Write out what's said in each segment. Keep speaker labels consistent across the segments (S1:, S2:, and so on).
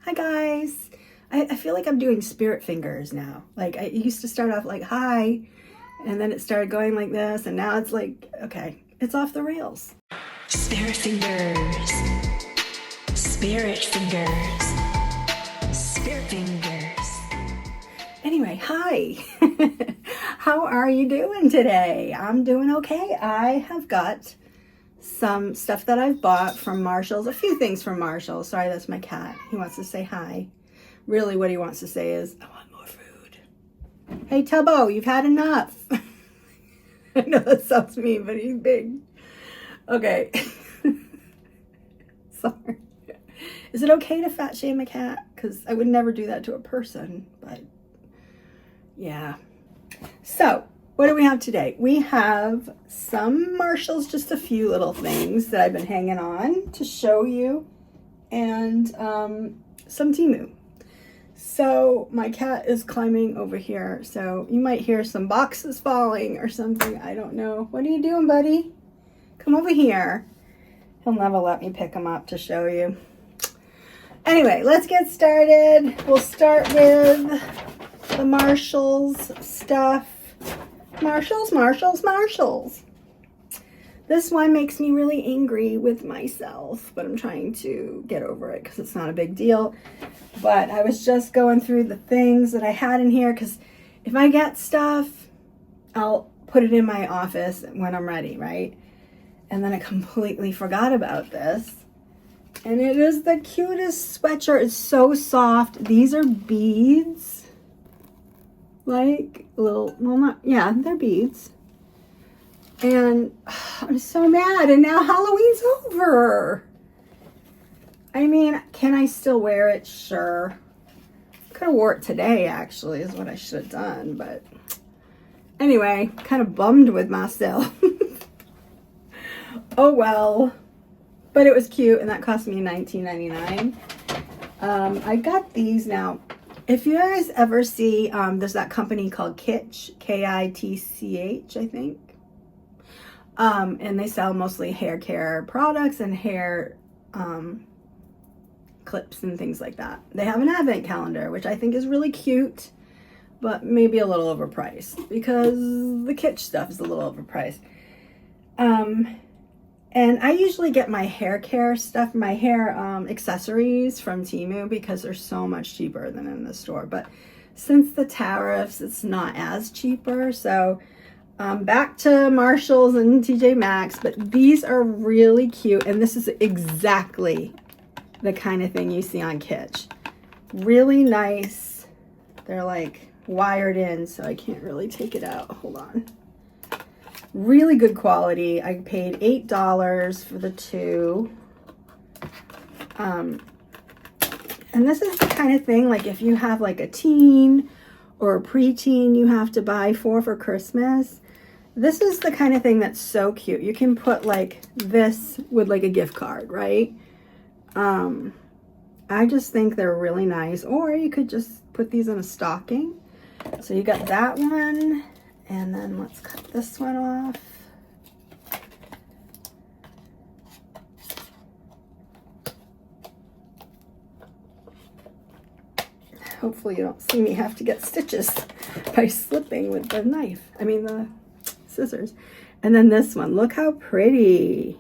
S1: Hi guys. I feel like I'm doing spirit fingers now. Like I used to start off like hi, and then it started going like this, and now it's like, okay, it's off the rails.
S2: Spirit fingers. Spirit fingers. Spirit fingers.
S1: Anyway, hi. How are you doing today? I'm doing okay. I have got some stuff that I've bought from Marshall's, a few things from Marshall's. Sorry, that's my cat. He wants to say hi. Really what he wants to say is, I want more food. Hey Tubbo, you've had enough. I know that sounds mean, but he's big. Okay. Sorry. Is it okay to fat shame a cat? Because I would never do that to a person, but yeah. So, what do we have today? We have some Marshalls, just a few little things that I've been hanging on to show you, and some Temu. So my cat is climbing over here, so you might hear some boxes falling or something. I don't know. What are you doing, buddy? Come over here. He'll never let me pick him up to show you. Anyway, let's get started. We'll start with the Marshalls stuff. Marshalls. This one makes me really angry with myself, but I'm trying to get over it because it's not a big deal. But I was just going through the things that I had in here because if I get stuff, I'll put it in my office when I'm ready, right? And then I completely forgot about this. And it is the cutest sweatshirt. It's so soft. These are beads. Like little, well, not, yeah, they're beads. And I'm so mad. And now Halloween's over. I mean, can I still wear it? Sure. Could have wore it today, actually, is what I should have done. But anyway, kind of bummed with myself. Oh, well. But it was cute, and that cost me $19.99. I got these now. If you guys ever see, there's that company called Kitsch, Kitch, I think. And they sell mostly hair care products and hair clips and things like that. They have an advent calendar, which I think is really cute, but maybe a little overpriced because the Kitsch stuff is a little overpriced. And I usually get my hair care stuff, my hair accessories from Temu because they're so much cheaper than in the store. But since the tariffs, it's not as cheaper. So back to Marshalls and TJ Maxx. But these are really cute. And this is exactly the kind of thing you see on Kitsch. Really nice. They're like wired in, so I can't really take it out. Hold on. Really good quality. I paid $8 for the two. And this is the kind of thing, like if you have like a teen or a preteen you have to buy for Christmas, this is the kind of thing that's so cute. You can put like this with like a gift card, right? I just think they're really nice. Or you could just put these in a stocking. So you got that one. And then let's cut this one off. Hopefully you don't see me have to get stitches by slipping with the knife. I mean the scissors. And then this one, look how pretty.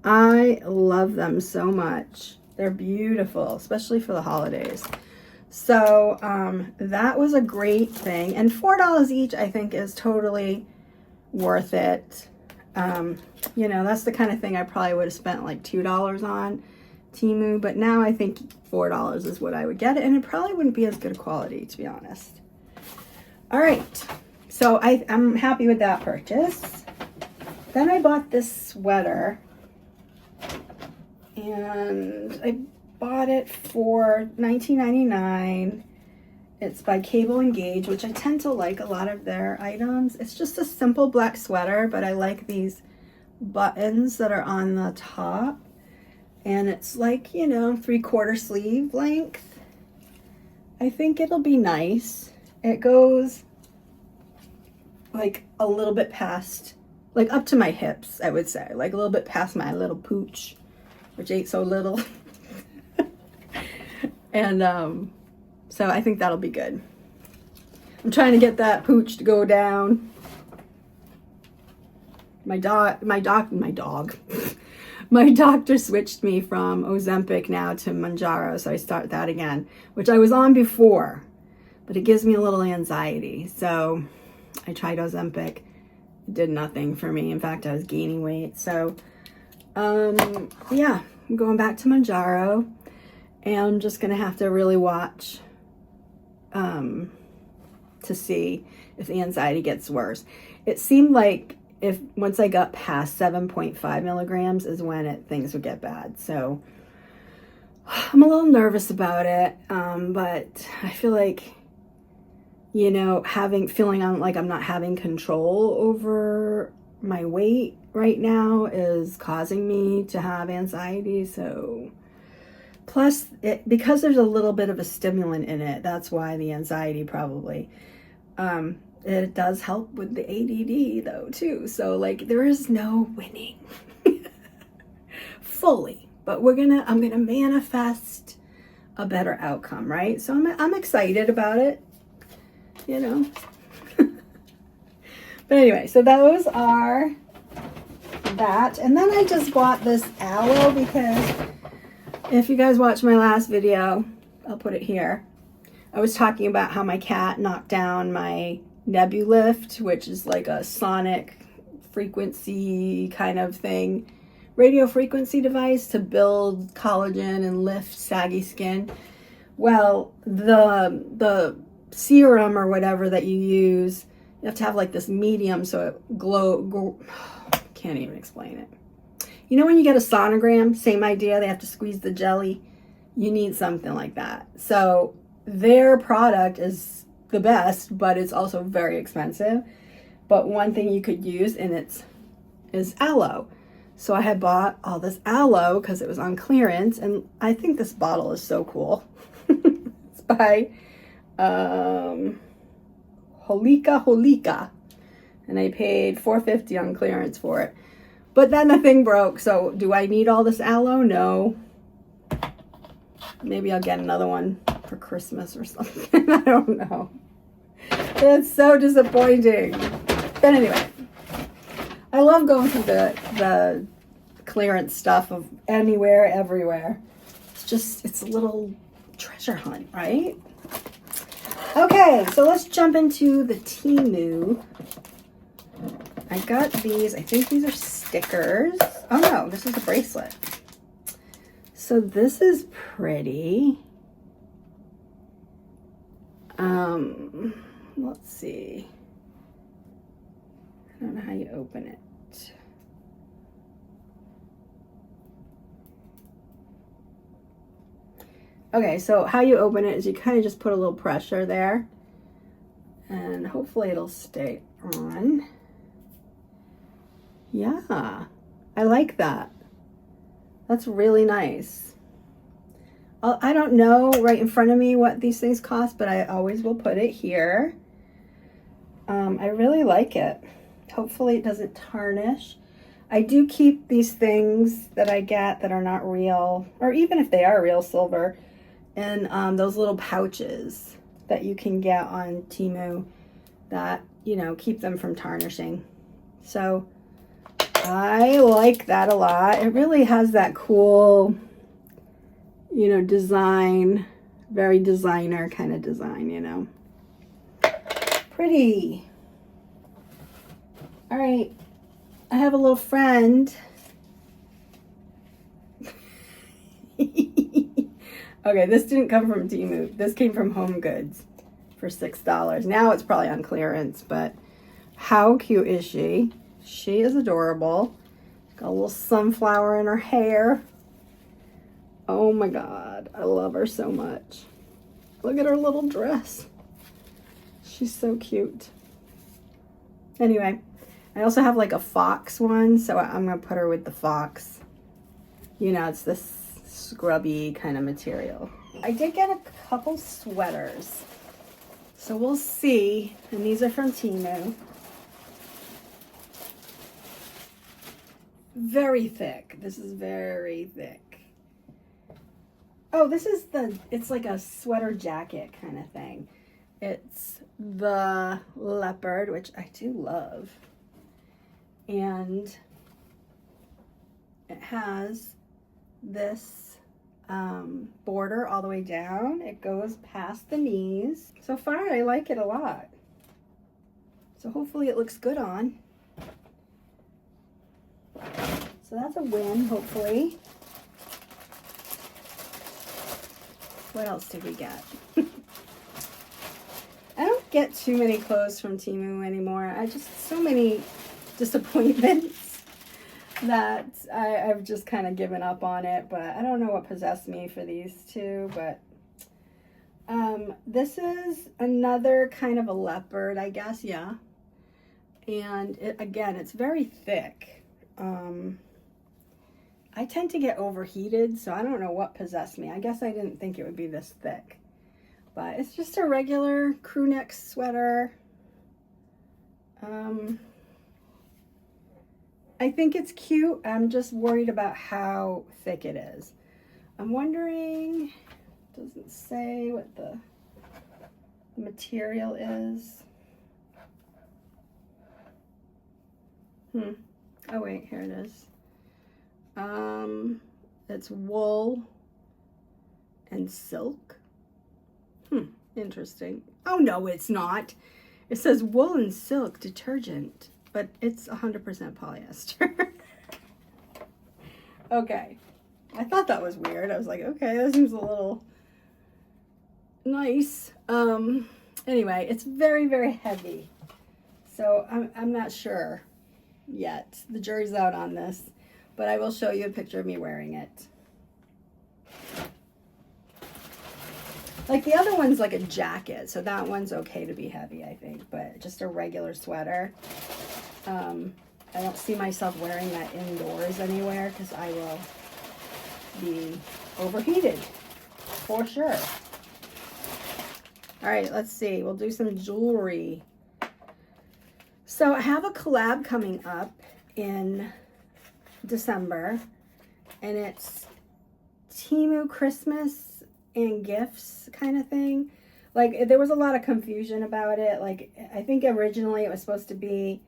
S1: I love them so much. They're beautiful, especially for the holidays. So that was a great thing, and $4 each I think is totally worth it. You know, that's the kind of thing I probably would have spent like $2 on Temu, but now I think $4 is what I would get, and it probably wouldn't be as good quality, to be honest. All right, so I'm happy with that purchase. Then I bought this sweater, and I bought it for $19.99. It's by Cable and Gauge, which I tend to like a lot of their items. It's just a simple black sweater, but I like these buttons that are on the top. And it's like, you know, 3/4 sleeve length. I think it'll be nice. It goes like a little bit past, like up to my hips, I would say. Like a little bit past my little pooch, which ain't so little. And so I think that'll be good. I'm trying to get that pooch to go down. My doctor switched me from Ozempic now to Mounjaro, so I start that again, which I was on before, but it gives me a little anxiety. So I tried Ozempic. It did nothing for me. In fact, I was gaining weight. So yeah, I'm going back to Mounjaro, and I'm just gonna have to really watch to see if the anxiety gets worse. It seemed like if once I got past 7.5 milligrams is when things would get bad. So I'm a little nervous about it, but I feel like, you know, feeling like I'm not having control over my weight right now is causing me to have anxiety. So plus, because there's a little bit of a stimulant in it, that's why the anxiety probably. It does help with the ADD though too. So like there is no winning fully, but I'm gonna manifest a better outcome, right? So I'm excited about it, you know. But anyway, so those are that. And then I just bought this aloe because if you guys watched my last video, I'll put it here. I was talking about how my cat knocked down my Nebulift, which is like a sonic frequency kind of thing, radio frequency device to build collagen and lift saggy skin. Well, the serum or whatever that you use, you have to have like this medium so it can't even explain it. You know when you get a sonogram, same idea, they have to squeeze the jelly. You need something like that. So their product is the best, but it's also very expensive. But one thing you could use in it is aloe. So I had bought all this aloe because it was on clearance, and I think this bottle is so cool. It's by Holika, and I paid $4.50 on clearance for it. But then the thing broke, so do I need all this aloe? No. Maybe I'll get another one for Christmas or something. I don't know. It's so disappointing. But anyway, I love going through the clearance stuff of anywhere, everywhere. It's a little treasure hunt, right? Okay, so let's jump into the Temu. I got these. I think these are stickers. Oh no, this is a bracelet. So this is pretty. Let's see. I don't know how you open it. Okay, so how you open it is you kind of just put a little pressure there, and hopefully it'll stay on. Yeah, I like that. That's really nice. I don't know right in front of me what these things cost, but I always will put it here. I really like it. Hopefully it doesn't tarnish. I do keep these things that I get that are not real, or even if they are real silver, in those little pouches that you can get on Temu that, you know, keep them from tarnishing. So I like that a lot. It really has that cool, you know, design, very designer kind of design, you know. Pretty. All right, I have a little friend. Okay, this didn't come from Temu. This came from Home Goods for $6. Now it's probably on clearance, but how cute is she? She is adorable. Got a little sunflower in her hair. Oh my God, I love her so much. Look at her little dress. She's so cute. Anyway, I also have like a fox one, so I'm gonna put her with the fox. You know, it's this scrubby kind of material. I did get a couple sweaters, so we'll see. And these are from Temu. Very thick. This is very thick. Oh, this is it's like a sweater jacket kind of thing. It's the leopard, which I do love. And it has this border all the way down. It goes past the knees. So far, I like it a lot. So hopefully it looks good on. So that's a win, hopefully. What else did we get? I don't get too many clothes from Temu anymore. I just, so many disappointments that I've just kind of given up on it. But I don't know what possessed me for these two. But this is another kind of a leopard, I guess, yeah. And again, it's very thick. I tend to get overheated, so I don't know what possessed me. I guess I didn't think it would be this thick. But it's just a regular crew neck sweater. I think it's cute. I'm just worried about how thick it is. I'm wondering, doesn't say what the material is. Oh wait, here it is. It's wool and silk. Interesting. Oh no, it's not. It says wool and silk detergent, but it's 100% polyester. Okay. I thought that was weird. I was like, okay, that seems a little nice. Anyway, it's very, very heavy. So I'm not sure yet. The jury's out on this, but I will show you a picture of me wearing it. Like the other one's like a jacket, so that one's okay to be heavy, I think, but just a regular sweater. I don't see myself wearing that indoors anywhere because I will be overheated for sure. All right, let's see. We'll do some jewelry. So I have a collab coming up in December, and it's Temu Christmas and gifts kind of thing. Like, there was a lot of confusion about it. Like, I think originally it was supposed to be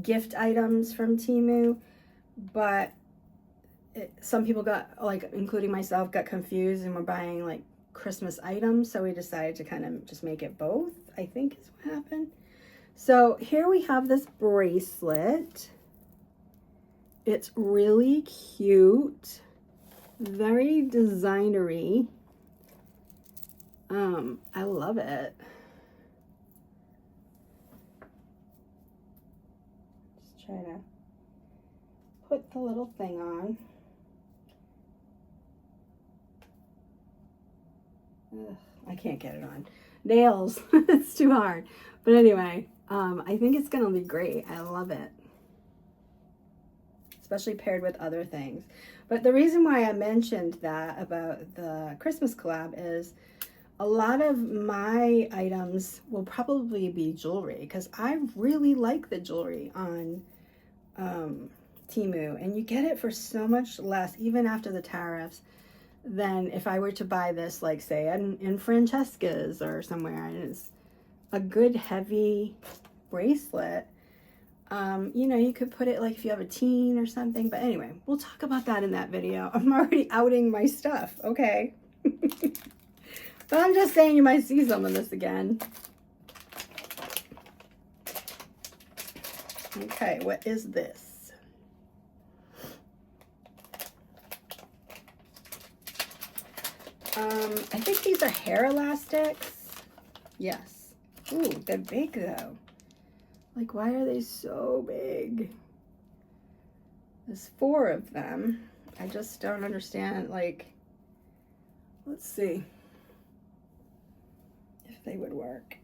S1: gift items from Temu, but some people got, like, including myself, got confused and were buying like Christmas items, so we decided to kind of just make it both, I think is what happened. So here we have this bracelet. It's really cute, very designery. I love it. Just try to put the little thing on. Ugh, I can't get it on. Nails, it's too hard. But anyway, I think it's gonna be great. I love it. Especially paired with other things. But the reason why I mentioned that about the Christmas collab is a lot of my items will probably be jewelry because I really like the jewelry on Temu, and you get it for so much less, even after the tariffs, than if I were to buy this, like say in Francesca's or somewhere, and it's a good heavy bracelet. You know, you could put it like if you have a teen or something, but anyway, we'll talk about that in that video. I'm already outing my stuff, okay? But I'm just saying you might see some of this again. Okay, what is this? I think these are hair elastics. Yes. Ooh, they're big though. Like, why are they so big? There's 4 of them. I just don't understand, like, let's see if they would work.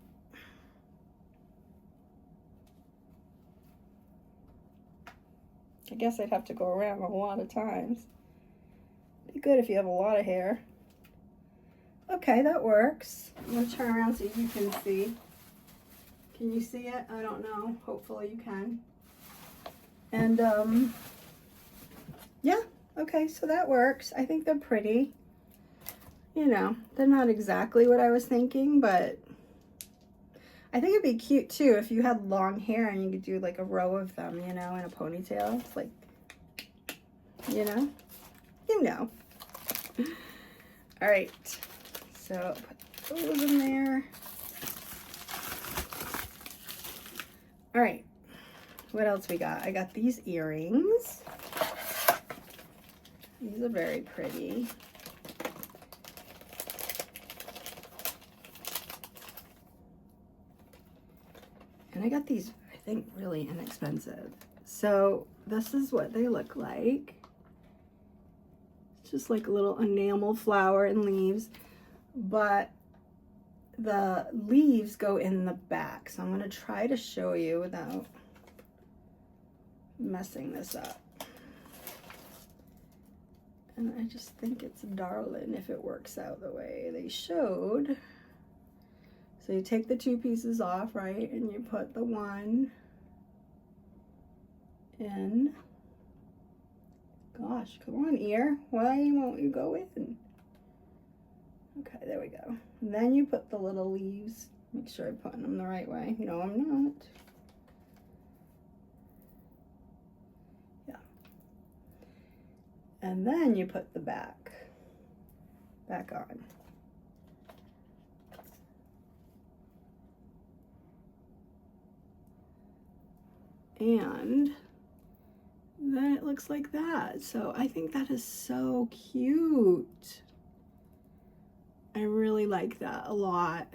S1: I guess I'd have to go around a lot of times. Be good if you have a lot of hair. Okay, that works. I'm gonna turn around so you can see. Can you see it? I don't know. Hopefully you can. And yeah, okay, so that works. I think they're pretty. you know, they're not exactly what I was thinking, but I think it'd be cute too if you had long hair and you could do like a row of them, you know, in a ponytail. It's like, you know. All right, so put those in there. All right, what else we got? I got these earrings. These are very pretty. And I got these, I think, really inexpensive. So this is what they look like. It's just like a little enamel flower and leaves, but the leaves go in the back. So I'm going to try to show you without messing this up. And I just think it's darling if it works out the way they showed. So you take the two pieces off, right? And you put the one in. Gosh, come on, ear. Why won't you go in? Okay, there we go. And then you put the little leaves. Make sure I'm putting them the right way. No, I'm not. Yeah. And then you put the back on. And then it looks like that. So I think that is so cute. I really like that a lot.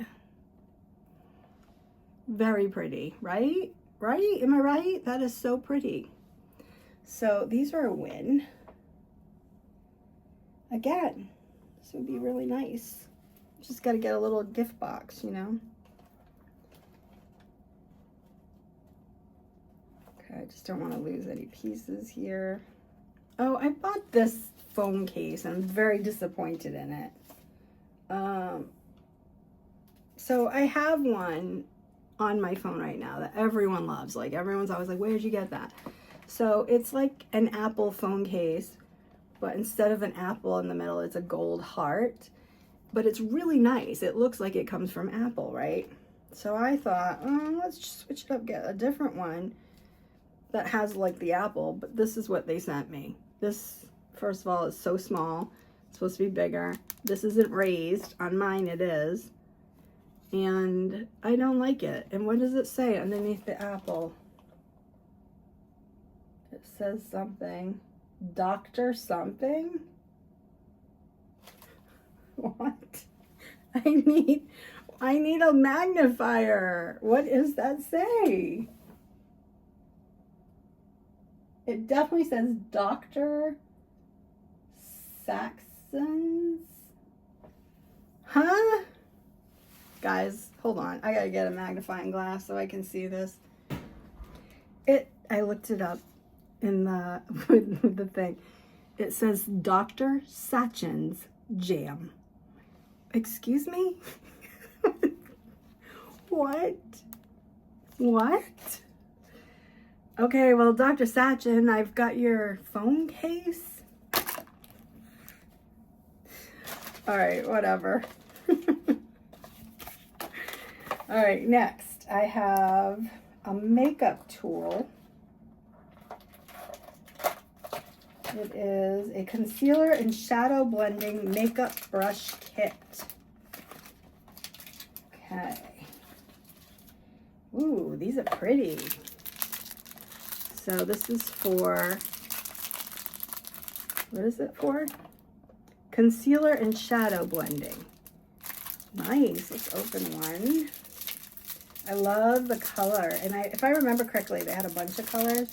S1: Very pretty, right? Right? Am I right? That is so pretty. So these are a win. Again, this would be really nice. Just got to get a little gift box, you know? I just don't want to lose any pieces here. Oh, I bought this phone case. I'm very disappointed in it. So I have one on my phone right now that everyone loves. Like everyone's always like, where'd you get that? So it's like an Apple phone case, but instead of an apple in the middle, it's a gold heart. But it's really nice. It looks like it comes from Apple, right? So I thought, let's just switch it up, get a different one that has like the apple, but this is what they sent me. This, first of all, is so small. It's supposed to be bigger. This isn't raised. On mine it is. And I don't like it. And what does it say underneath the apple? It says something. Dr. something? What? I need a magnifier. What does that say? It definitely says Dr. Saxon's. Huh? Guys, hold on. I gotta get a magnifying glass so I can see this. I looked it up in the with the thing. It says Dr. Sachin's jam. Excuse me? What? Okay, well, Dr. Sachin, I've got your phone case. All right, whatever. All right, next I have a makeup tool. It is a concealer and shadow blending makeup brush kit. Okay. Ooh, these are pretty. So this is for, what is it for? Concealer and shadow blending. Nice, let's open one. I love the color, and if I remember correctly, they had a bunch of colors,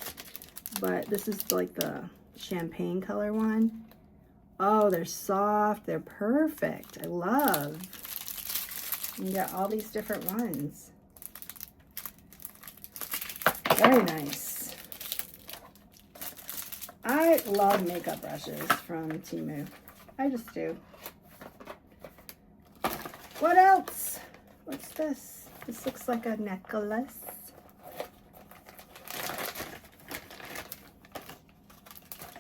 S1: but this is like the champagne color one. Oh, they're soft, they're perfect. I love. You got all these different ones. Very nice. I love makeup brushes from Temu. I just do. What else? What's this? This looks like a necklace.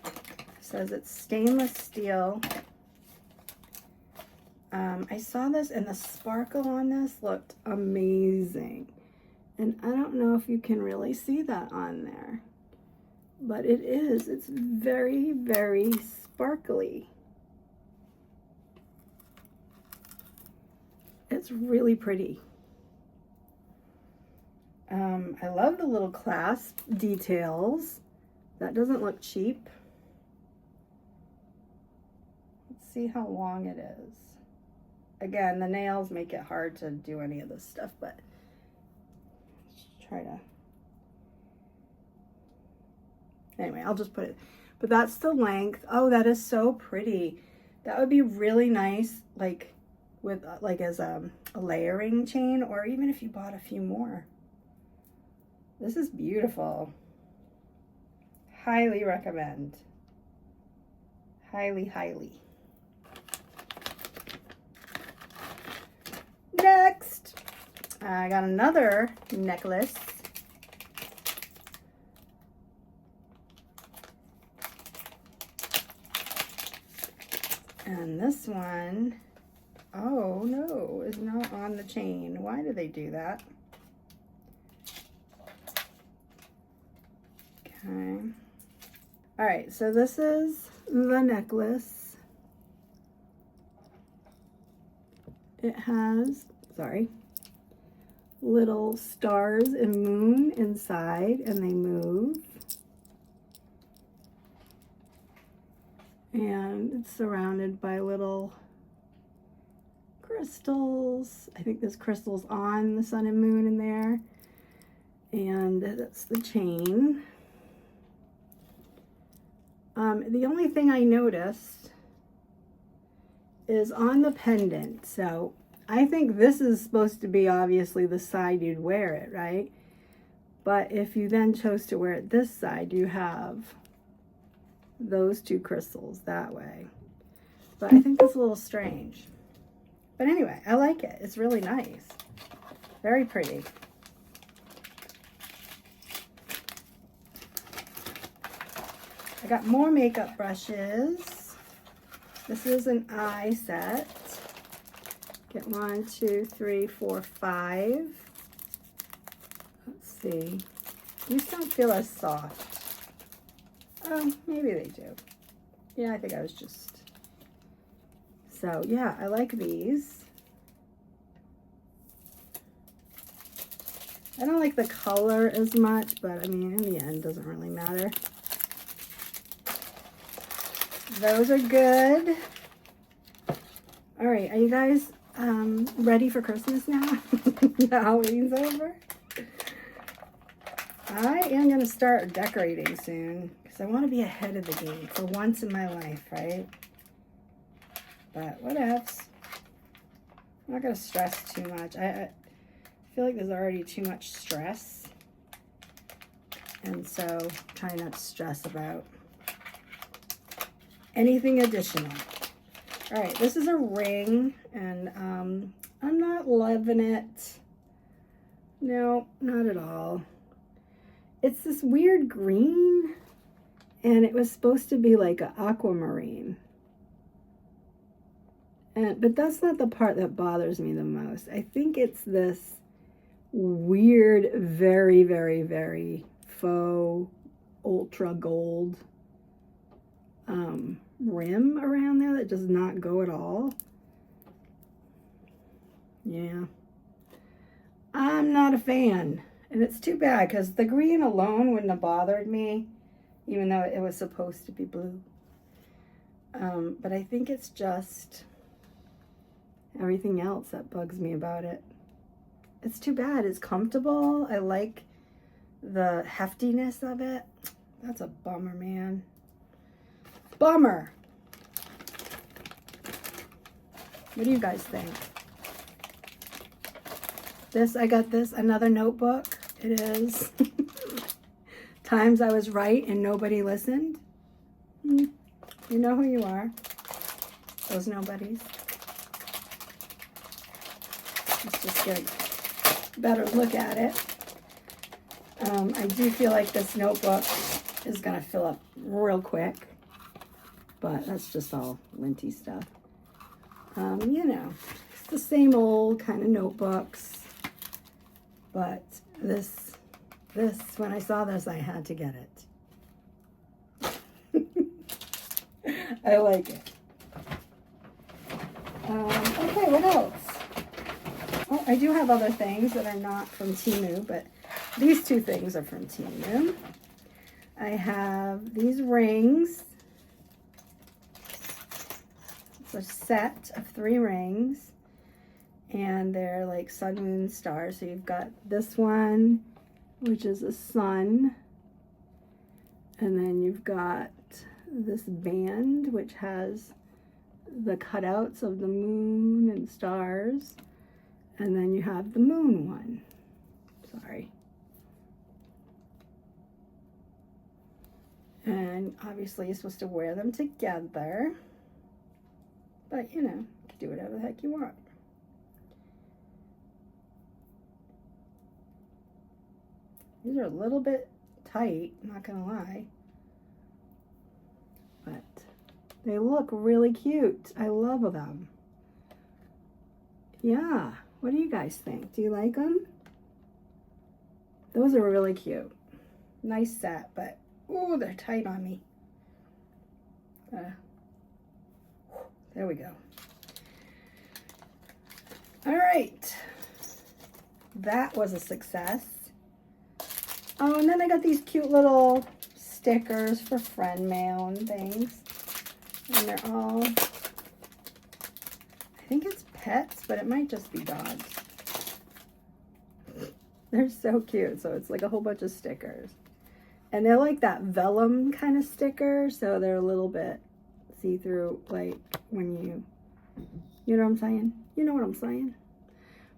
S1: It says it's stainless steel. I saw this and the sparkle on this looked amazing. And I don't know if you can really see that on there, but it is. It's very, very sparkly. It's really pretty. I love the little clasp details. That doesn't look cheap. Let's see how long it is. Again, the nails make it hard to do any of this stuff, but let's try to. Anyway, I'll just put it. But that's the length. Oh, that is so pretty. That would be really nice, like with like as a layering chain, or even if you bought a few more. This is beautiful. Highly recommend. Highly, highly. Next, I got another necklace. And this one, oh no, is not on the chain. Why do they do that? Okay. All right, so this is the necklace. It has, sorry, little stars and moon inside, and they move. And it's surrounded by little crystals. I think there's crystals on the sun and moon in there. And that's the chain. The only thing I noticed is on the pendant. So I think this is supposed to be obviously the side you'd wear it, right? But if you then chose to wear it this side, you have those two crystals that way. But I think that's a little strange. But anyway, I like it. It's really nice. Very pretty. I got more makeup brushes. This is an eye set. Get 1, 2, 3, 4, 5. Let's see. These don't feel as soft. Oh, maybe they do. Yeah, I think I was just... So, yeah, I like these. I don't like the color as much, but I mean, in the end, it doesn't really matter. Those are good. All right, are you guys ready for Christmas now? Halloween's over. I am going to start decorating soon because I want to be ahead of the game for once in my life, right? But what else? I'm not going to stress too much. I feel like there's already too much stress. And so try not to stress about anything additional. All right, this is a ring, and I'm not loving it. No, not at all. It's this weird green, and it was supposed to be like an aquamarine. But that's not the part that bothers me the most. I think it's this weird, very, very, very faux ultra gold rim around there that does not go at all. Yeah. I'm not a fan. And it's too bad because the green alone wouldn't have bothered me, even though it was supposed to be blue. But I think it's just everything else that bugs me about it. It's too bad. It's comfortable. I like the heftiness of it. That's a bummer, man. Bummer. What do you guys think? I got this, another notebook. It is Times I Was Right and Nobody Listened. You know who you are. Those nobodies. Let's just get a better look at it. I do feel like this notebook is going to fill up real quick. But that's just all linty stuff. You know, it's the same old kind of notebooks. But this, when I saw this, I had to get it. I like it. Okay, what else? Oh, I do have other things that are not from Temu, but these two things are from Temu. I have these rings. It's a set of 3 rings, and they're like sun, moon, stars. So you've got this one, which is a sun, and then you've got this band, which has the cutouts of the moon and stars, and then you have the moon one. Sorry. And obviously you're supposed to wear them together, but you know, you can do whatever the heck you want. These are a little bit tight, not gonna lie, but they look really cute. I love them. Yeah, what do you guys think? Do you like them? Those are really cute. Nice set, but ooh, they're tight on me. There we go. All right, that was a success. Oh, and then I got these cute little stickers for friend mail and things. And they're all, I think it's pets, but it might just be dogs. They're so cute. So it's like a whole bunch of stickers. And they're like that vellum kind of sticker, so they're a little bit see-through, like when you know what I'm saying? You know what I'm saying?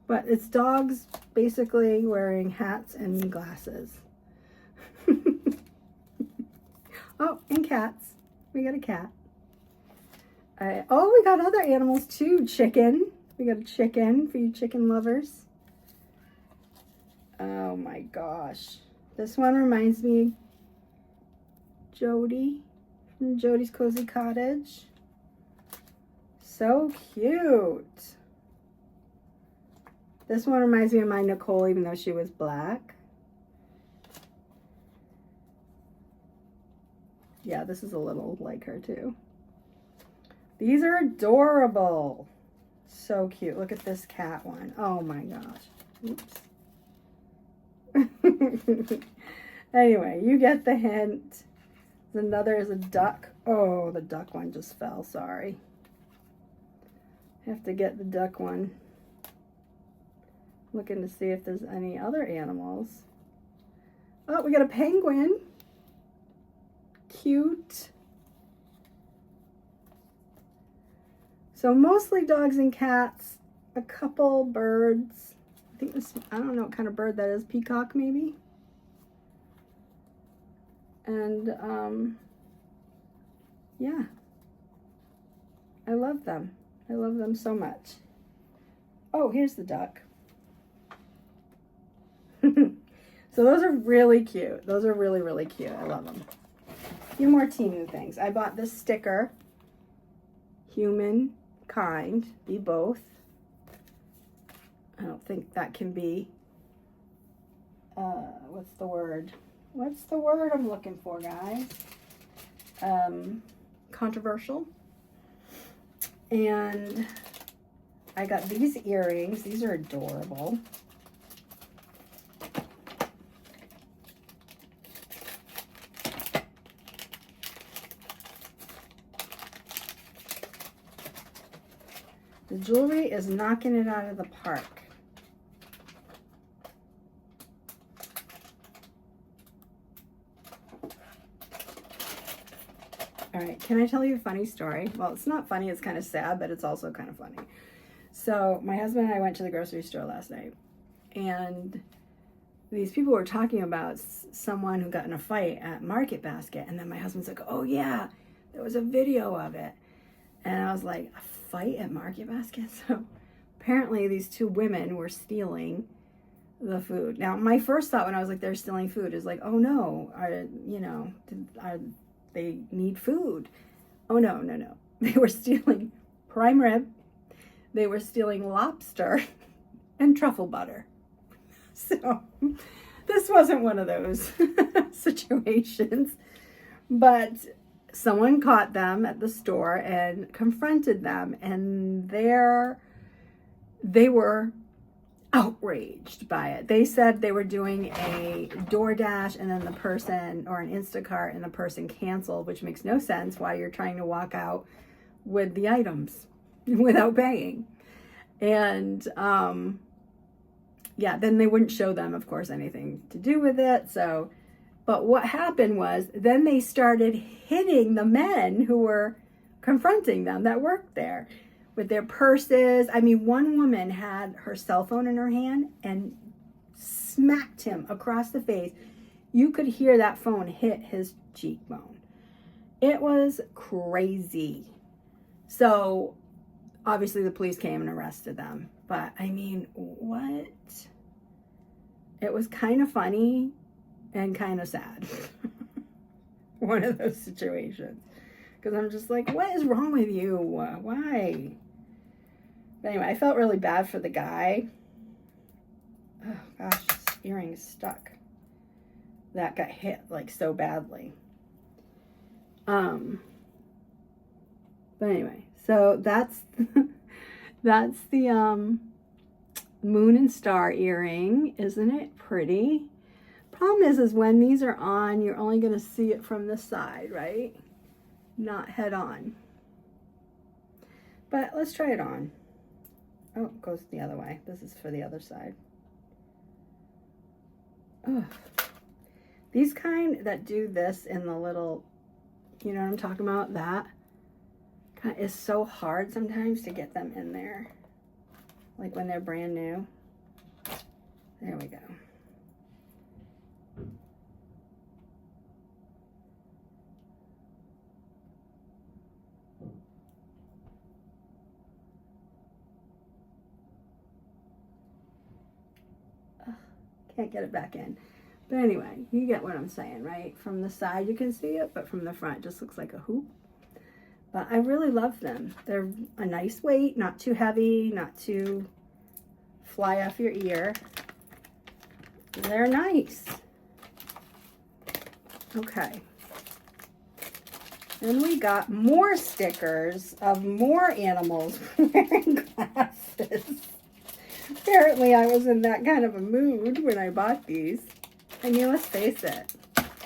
S1: But it's dogs basically wearing hats and glasses. Oh, and cats. We got a cat. Oh, we got other animals too. Chicken. We got a chicken for you chicken lovers. Oh my gosh. This one reminds me Jody from Jody's Cozy Cottage. So cute. This one reminds me of my Nicole, even though she was black. Yeah, this is a little like her too. These are adorable. So cute. Look at this cat one. Oh my gosh. Oops. Anyway, you get the hint. Another is a duck. Oh, the duck one just fell. Sorry. Have to get the duck one. Looking to see if there's any other animals. Oh, we got a penguin. Cute. So mostly dogs and cats. A couple birds. I think this, I don't know what kind of bird that is. Peacock maybe? And yeah, I love them. I love them so much. Oh, here's the duck. So those are really cute. Those are really, really cute. I love them. A few more Temu things. I bought this sticker. Human, kind, be both. I don't think that can be, what's the word? What's the word I'm looking for, guys? Controversial. And I got these earrings. These are adorable. The jewelry is knocking it out of the park. All right, can I tell you a funny story? Well, it's not funny, it's kind of sad, but it's also kind of funny. So my husband and I went to the grocery store last night, and these people were talking about someone who got in a fight at Market Basket, and then my husband's like, oh yeah, there was a video of it. And I was like, a fight at Market Basket? So apparently these two women were stealing the food. Now, my first thought when I was like, they're stealing food is like, oh no, they need food. Oh no. They were stealing prime rib they were stealing lobster and truffle butter. So this wasn't one of those situations, but someone caught them at the store and confronted them, and they were outraged by it. They said they were doing a DoorDash and then the person, or an Instacart, and the person canceled, which makes no sense why you're trying to walk out with the items without paying. And yeah, then they wouldn't show them, of course, anything to do with it. So, but what happened was then they started hitting the men who were confronting them that worked there with their purses. I mean, one woman had her cell phone in her hand and smacked him across the face. You could hear that phone hit his cheekbone. It was crazy. So obviously the police came and arrested them. But I mean, what? It was kind of funny and kind of sad. One of those situations. Because I'm just like, what is wrong with you? Why? But anyway, I felt really bad for the guy. Oh gosh, his earring is stuck. That got hit like so badly. But anyway, so that's that's the moon and star earring. Isn't it pretty? Problem is when these are on, you're only going to see it from the side, right? Not head on. But let's try it on. Oh, it goes the other way. This is for the other side. Ugh. These kind that do this in the little, you know what I'm talking about? That kind of is so hard sometimes to get them in there. Like when they're brand new. There we go. Can't get it back in. But anyway, you get what I'm saying, right? From the side you can see it, but from the front it just looks like a hoop. But I really love them. They're a nice weight, not too heavy, not too fly off your ear. They're nice. Okay. Then we got more stickers of more animals wearing glasses. Apparently I was in that kind of a mood when I bought these. I mean, let's face it.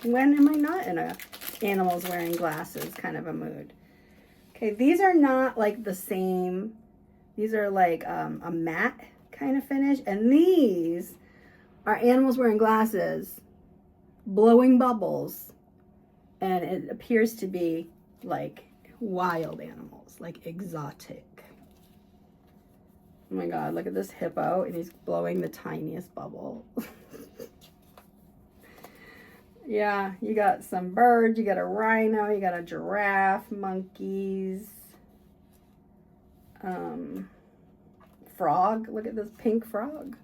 S1: When am I not in a animals wearing glasses kind of a mood? Okay, these are not like the same. These are like a matte kind of finish. And these are animals wearing glasses, blowing bubbles. And it appears to be like wild animals, like exotic. Oh my God, look at this hippo, and he's blowing the tiniest bubble. Yeah, you got some birds, you got a rhino, you got a giraffe, monkeys, frog. Look at this pink frog.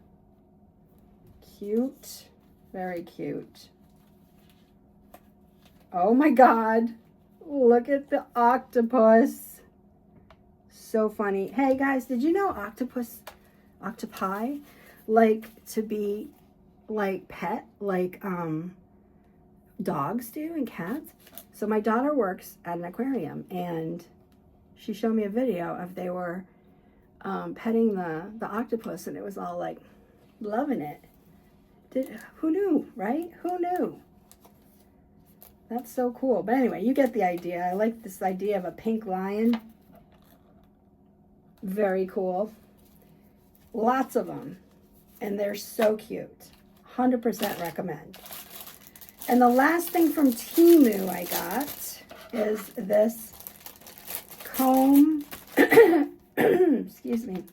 S1: Cute, very cute. Oh my God, look at the octopus. So funny. Hey guys, did you know octopi like to be like pet, like dogs do and cats? So my daughter works at an aquarium and she showed me a video of they were petting the octopus, and it was all like loving it. Who knew, right? Who knew? That's so cool. But anyway, you get the idea. I like this idea of a pink lion. Very cool. Lots of them. And they're so cute. 100% recommend. And the last thing from Temu I got is this comb. Excuse me.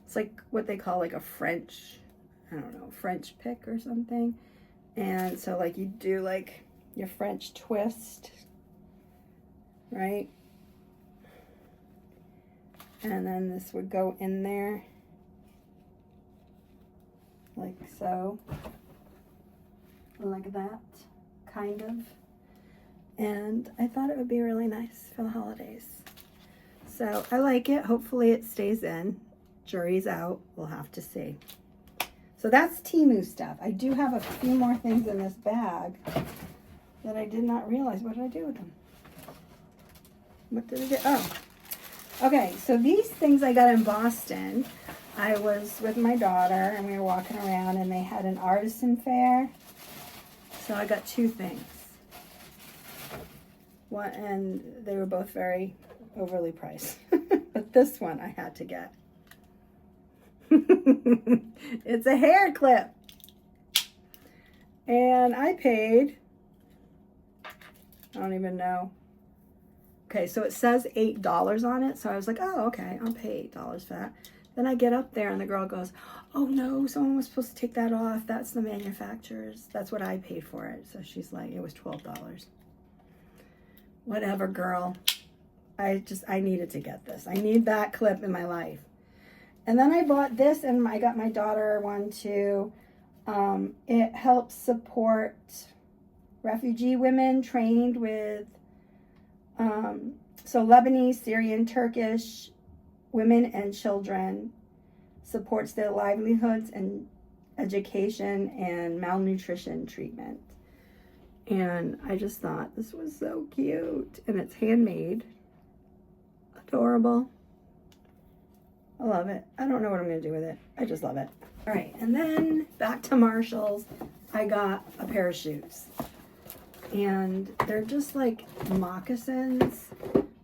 S1: It's like what they call like a French, I don't know, French pick or something. And so like you do like your French twist, right? And then this would go in there like so, like that, kind of. And I thought it would be really nice for the holidays. So I like it. Hopefully it stays in. Jury's out. We'll have to see. So that's Temu stuff. I do have a few more things in this bag that I did not realize. What did I do with them? What did I do? Oh. Okay, so these things I got in Boston. I was with my daughter and we were walking around and they had an artisan fair. So I got two things. One, and they were both very overly priced. But this one I had to get. It's a hair clip. And I paid, I don't even know. Okay, so it says $8 on it. So I was like, oh, okay, I'll pay $8 for that. Then I get up there and the girl goes, oh no, someone was supposed to take that off. That's the manufacturer's. That's what I paid for it. So she's like, it was $12. Whatever, girl. I needed to get this. I need that clip in my life. And then I bought this and I got my daughter one too. It helps support refugee women trained with, so Lebanese, Syrian, Turkish women and children, supports their livelihoods and education and malnutrition treatment. And I just thought this was so cute. And it's handmade. Adorable. I love it. I don't know what I'm going to do with it. I just love it. All right. And then back to Marshall's. I got a pair of shoes. And they're just like moccasins.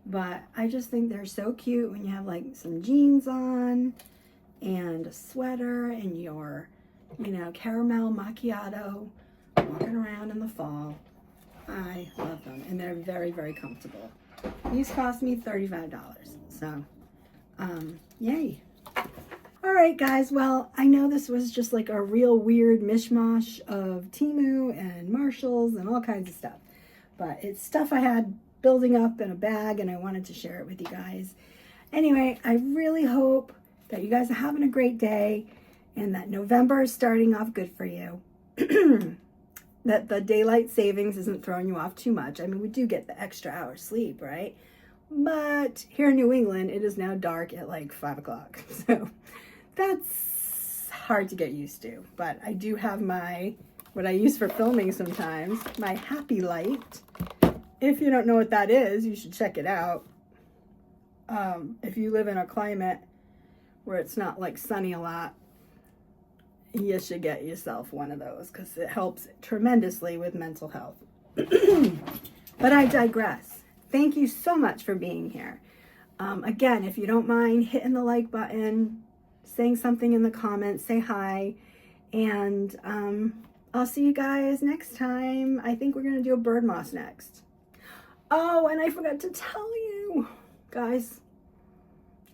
S1: But I just think they're so cute when you have like some jeans on and a sweater and your, you know, caramel macchiato walking around in the fall. I love them. And they're very, very comfortable. These cost me $35. So, yay. All right, guys. Well, I know this was just like a real weird mishmash of Temu and Marshalls and all kinds of stuff. But it's stuff I had building up in a bag and I wanted to share it with you guys. Anyway, I really hope that you guys are having a great day and that November is starting off good for you. That the daylight savings isn't throwing you off too much. I mean, we do get the extra hour sleep, right? But here in New England, it is now dark at like 5 o'clock. So that's hard to get used to. But I do have my, what I use for filming sometimes, my happy light. If you don't know what that is, you should check it out. If you live in a climate where it's not like sunny a lot, you should get yourself one of those because it helps tremendously with mental health. But I digress. Thank you so much for being here. Again, if you don't mind hitting the like button, saying something in the comments, say hi, and I'll see you guys next time. I think we're going to do a bird moss next. Oh, and I forgot to tell you, guys,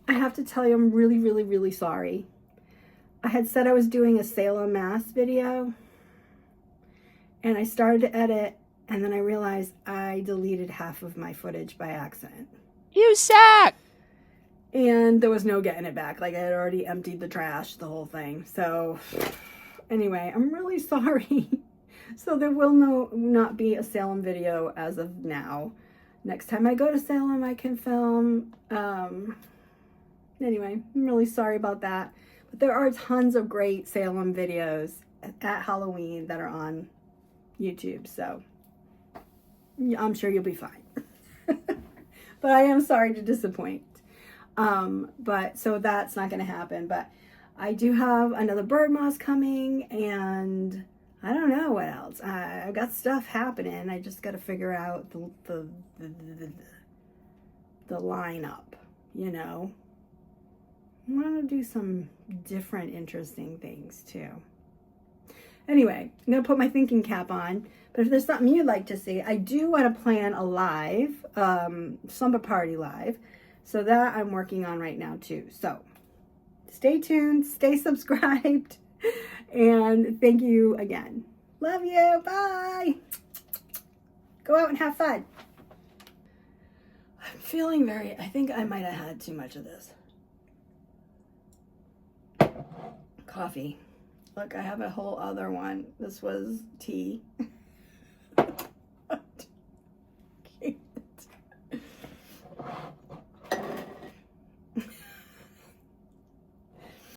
S1: I have to tell you I'm really, really, really sorry. I had said I was doing a Salem, Mass video, and I started to edit, and then I realized I deleted half of my footage by accident.
S3: You suck!
S1: And there was no getting it back. Like, I had already emptied the trash, the whole thing. So, anyway, I'm really sorry. So there will not be a Salem video as of now. Next time I go to Salem, I can film. Anyway, I'm really sorry about that. But there are tons of great Salem videos at Halloween that are on YouTube, so I'm sure you'll be fine. But I am sorry to disappoint. But so that's not going to happen. But I do have another bird moss coming, and I don't know what else. I've got stuff happening. I just got to figure out the lineup, you know. I want to do some different interesting things too. Anyway, I'm going to put my thinking cap on. But if there's something you'd like to see, I do want to plan a live, slumber party live. So that I'm working on right now too. So stay tuned, stay subscribed, and thank you again. Love you. Bye. Go out and have fun. I'm feeling I think I might have had too much of this. Coffee. Look, I have a whole other one. This was tea.